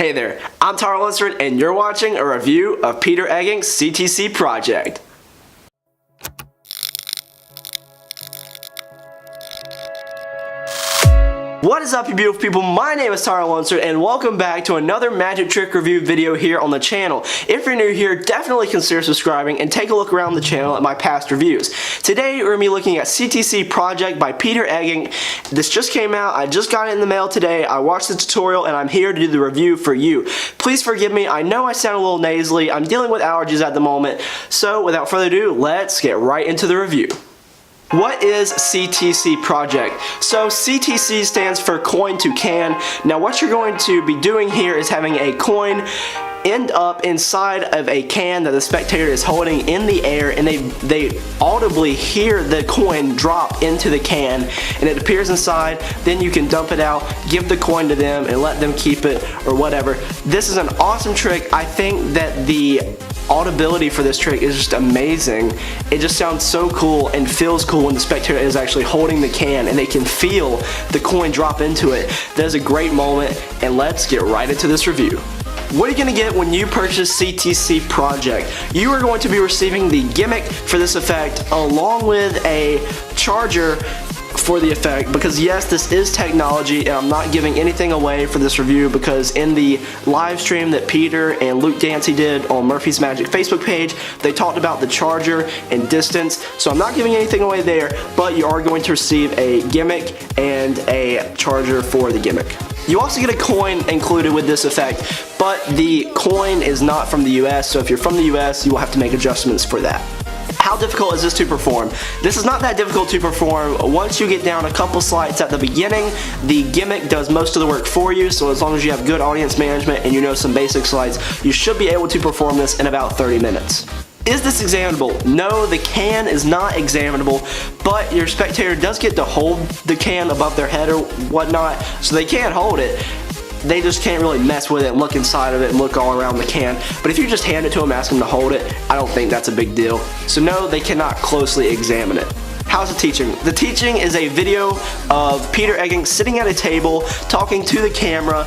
Hey there, I'm Tyler Lunsford and you're watching a review of Peter Eggink's CTC project. What is up, you beautiful people? My name is Tyler Lunsford and welcome back to another magic trick review video here on the channel. If you're new here, definitely consider subscribing and take a look around the channel at my past reviews. Today we're going to be looking at CTC Project by Peter Eggink. This just came out, I just got it in the mail today, I watched the tutorial and I'm here to do the review for you. Please forgive me, I know I sound a little nasally, I'm dealing with allergies at the moment, so without further ado, let's get right into the review. What is CTC Project? So CTC stands for coin to can. Now what you're going to be doing here is having a coin end up inside of a can that the spectator is holding in the air, and they audibly hear the coin drop into the can and it appears inside. Then you can dump it out, give the coin to them and let them keep it or whatever. This is an awesome trick. I think that the audibility for this trick is just amazing. It just sounds so cool and feels cool when the spectator is actually holding the can and they can feel the coin drop into it. That is a great moment, and let's get right into this review. What are you going to get when you purchase CTC Project? You are going to be receiving the gimmick for this effect along with a charger for the effect, because yes, this is technology and I'm not giving anything away for this review, because in the live stream that Peter and Luke Dancy did on Murphy's Magic Facebook page, they talked about the charger and distance, so I'm not giving anything away there, but you are going to receive a gimmick and a charger for the gimmick. You also get a coin included with this effect, but the coin is not from the US, so if you're from the US, you will have to make adjustments for that. How difficult is this to perform? This is not that difficult to perform. Once you get down a couple slides at the beginning, the gimmick does most of the work for you, so as long as you have good audience management and you know some basic slides, you should be able to perform this in about 30 minutes. Is this examinable? No, the can is not examinable, but your spectator does get to hold the can above their head or whatnot, so they can hold it. They just can't really mess with it and look inside of it and look all around the can. But if you just hand it to them, ask them to hold it, I don't think that's a big deal. So no, they cannot closely examine it. How's the teaching? The teaching is a video of Peter Eggink sitting at a table talking to the camera.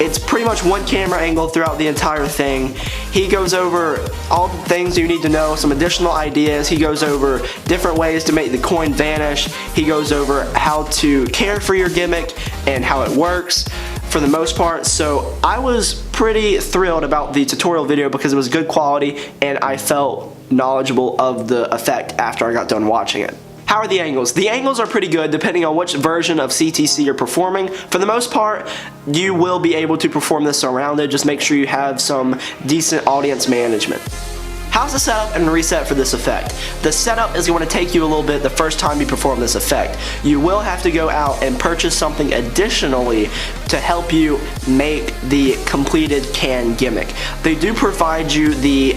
It's pretty much one camera angle throughout the entire thing. He goes over all the things you need to know, some additional ideas. He goes over different ways to make the coin vanish. He goes over how to care for your gimmick and how it works for the most part. So I was pretty thrilled about the tutorial video because it was good quality and I felt knowledgeable of the effect after I got done watching it. How are the angles? The angles are pretty good depending on which version of CTC you're performing. For the most part, you will be able to perform this surrounded. Just make sure you have some decent audience management. How's the setup and reset for this effect? The setup is going to take you a little bit the first time you perform this effect. You will have to go out and purchase something additionally to help you make the completed can gimmick. They do provide you the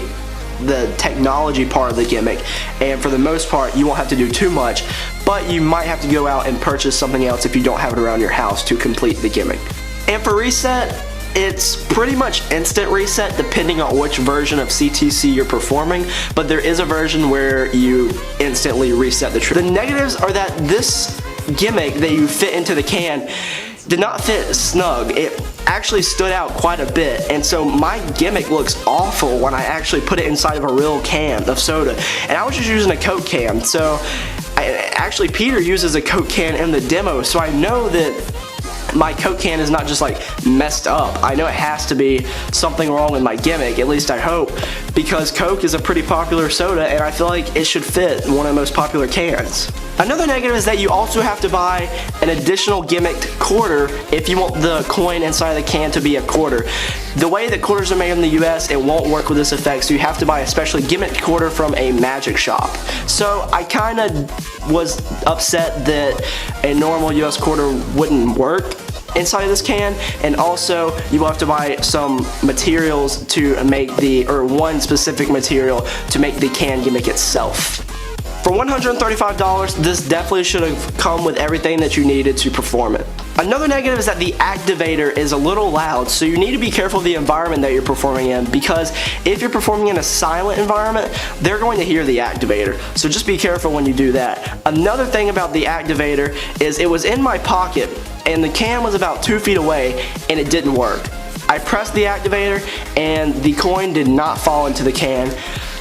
technology part of the gimmick, and for the most part you won't have to do too much, but you might have to go out and purchase something else if you don't have it around your house to complete the gimmick. And for reset, it's pretty much instant reset depending on which version of CTC you're performing, but there is a version where you instantly reset the trick. The negatives are that this gimmick that you fit into the can did not fit snug. It actually stood out quite a bit, and so my gimmick looks awful when I actually put it inside of a real can of soda, and I was just using a Coke can. So actually Peter uses a Coke can in the demo, so I know that my Coke can is not just like messed up. I know it has to be something wrong with my gimmick, at least I hope, because Coke is a pretty popular soda and I feel like it should fit one of the most popular cans. Another negative is that you also have to buy an additional gimmicked quarter if you want the coin inside the can to be a quarter. The way that quarters are made in the US, it won't work with this effect, so you have to buy a specially gimmicked quarter from a magic shop. So I kind of was upset that a normal US quarter wouldn't work inside of this can, and also you will have to buy some materials to make one specific material to make the can gimmick itself. For $135, this definitely should have come with everything that you needed to perform it. Another negative is that the activator is a little loud, so you need to be careful of the environment that you're performing in, because if you're performing in a silent environment, they're going to hear the activator, so just be careful when you do that. Another thing about the activator is it was in my pocket and the can was about 2 feet away and it didn't work. I pressed the activator and the coin did not fall into the can.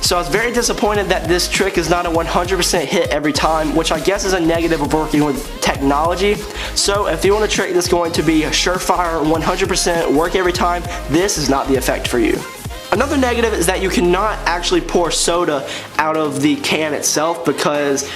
So I was very disappointed that this trick is not a 100% hit every time, which I guess is a negative of working with technology. So if you want a trick that's going to be a surefire, 100% work every time, this is not the effect for you. Another negative is that you cannot actually pour soda out of the can itself because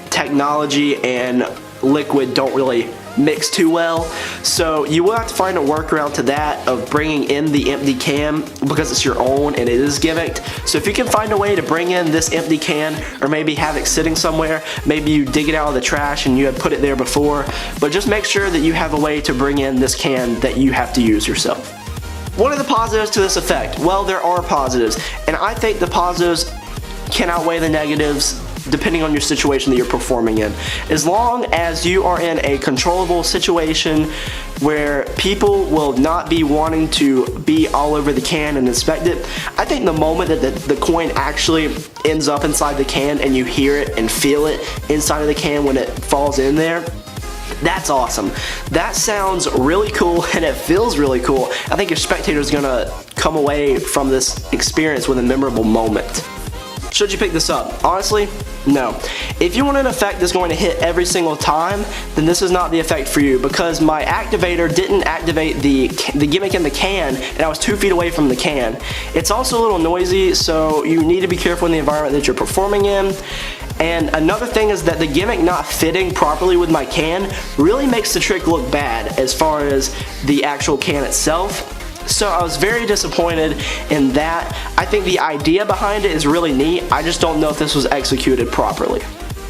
technology and liquid don't really mix too well. So you will have to find a workaround to that of bringing in the empty can because it's your own and it is gimmicked. So if you can find a way to bring in this empty can, or maybe have it sitting somewhere, maybe you dig it out of the trash and you had put it there before, but just make sure that you have a way to bring in this can that you have to use yourself. What are the positives to this effect? Well, there are positives, and I think the positives can outweigh the negatives depending on your situation that you're performing in. As long as you are in a controllable situation where people will not be wanting to be all over the can and inspect it, I think the moment that the coin actually ends up inside the can and you hear it and feel it inside of the can when it falls in there, that's awesome. That sounds really cool and it feels really cool. I think your spectator's gonna come away from this experience with a memorable moment. Should you pick this up? Honestly, no. If you want an effect that's going to hit every single time, then this is not the effect for you, because my activator didn't activate the gimmick in the can, and I was 2 feet away from the can. It's also a little noisy, so you need to be careful in the environment that you're performing in. And another thing is that the gimmick not fitting properly with my can really makes the trick look bad as far as the actual can itself. So I was very disappointed in that. I think the idea behind it is really neat. I just don't know if this was executed properly.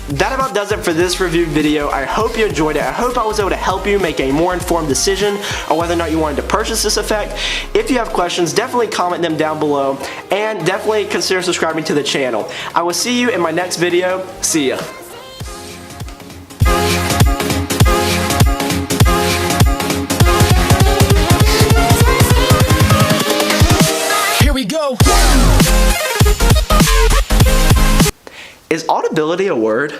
That about does it for this review video. I hope you enjoyed it. I hope I was able to help you make a more informed decision on whether or not you wanted to purchase this effect. If you have questions, definitely comment them down below, and definitely consider subscribing to the channel. I will see you in my next video. See ya. Is audibility a word?